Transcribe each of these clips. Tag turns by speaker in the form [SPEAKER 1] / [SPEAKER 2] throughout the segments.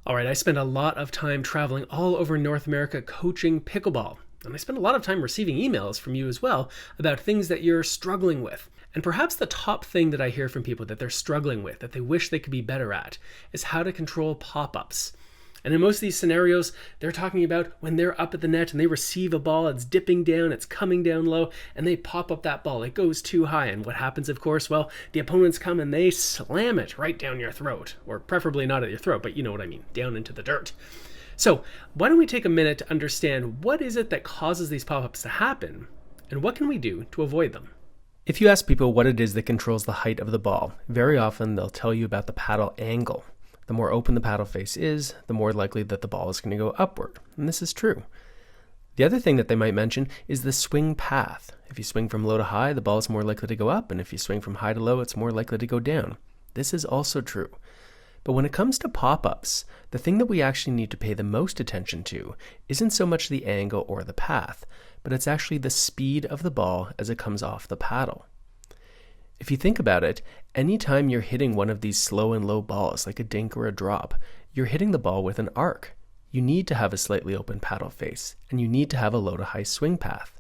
[SPEAKER 1] All right, I spend a lot of time traveling all over North America coaching pickleball. And I spend a lot of time receiving emails from you as well about things that you're struggling with. And perhaps the top thing that I hear from people that they're struggling with, that they wish they could be better at, is how to control pop-ups. And in most of these scenarios, they're talking about when they're up at the net and they receive a ball, it's dipping down, it's coming down low, and they pop up that ball. It goes too high. And what happens, of course? Well, the opponents come and they slam it right down your throat. Or preferably not at your throat, but you know what I mean, down into the dirt. So why don't we take a minute to understand what is it that causes these pop-ups to happen, and what can we do to avoid them? If you ask people what it is that controls the height of the ball, very often they'll tell you about the paddle angle. The more open the paddle face is, the more likely that the ball is going to go upward. And this is true. The other thing that they might mention is the swing path. If you swing from low to high, the ball is more likely to go up, and if you swing from high to low, it's more likely to go down. This is also true. But when it comes to pop-ups, the thing that we actually need to pay the most attention to isn't so much the angle or the path, but it's actually the speed of the ball as it comes off the paddle. If you think about it, anytime you're hitting one of these slow and low balls, like a dink or a drop, you're hitting the ball with an arc. You need to have a slightly open paddle face, and you need to have a low to high swing path.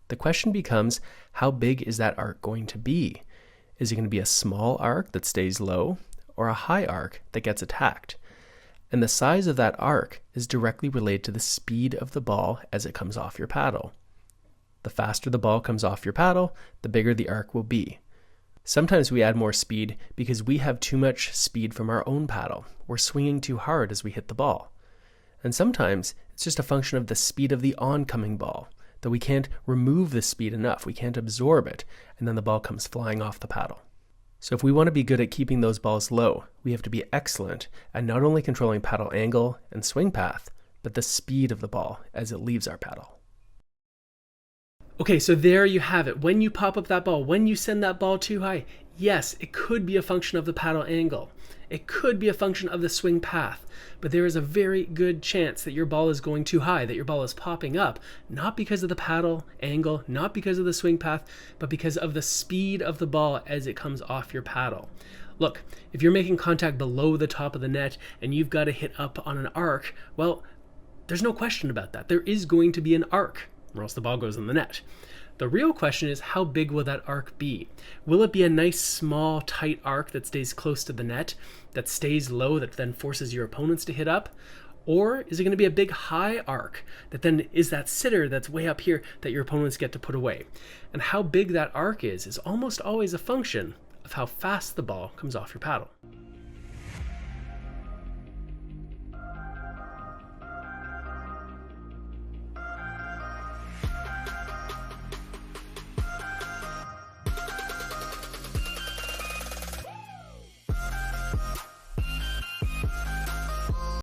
[SPEAKER 1] The question becomes, how big is that arc going to be? Is it going to be a small arc that stays low, or a high arc that gets attacked? And the size of that arc is directly related to the speed of the ball as it comes off your paddle. The faster the ball comes off your paddle, the bigger the arc will be. Sometimes we add more speed because we have too much speed from our own paddle. We're swinging too hard as we hit the ball. And sometimes it's just a function of the speed of the oncoming ball, that we can't remove the speed enough, we can't absorb it, and then the ball comes flying off the paddle. So if we want to be good at keeping those balls low, we have to be excellent at not only controlling paddle angle and swing path, but the speed of the ball as it leaves our paddle. Okay, so there you have it. When you pop up that ball, when you send that ball too high, yes, it could be a function of the paddle angle. It could be a function of the swing path, but there is a very good chance that your ball is going too high, that your ball is popping up, not because of the paddle angle, not because of the swing path, but because of the speed of the ball as it comes off your paddle. Look, if you're making contact below the top of the net and you've got to hit up on an arc, well, there's no question about that. There is going to be an arc, or else the ball goes in the net. The real question is, how big will that arc be? Will it be a nice, small, tight arc that stays close to the net, that stays low, that then forces your opponents to hit up? Or is it going to be a big, high arc that then is that sitter that's way up here that your opponents get to put away? And how big that arc is almost always a function of how fast the ball comes off your paddle.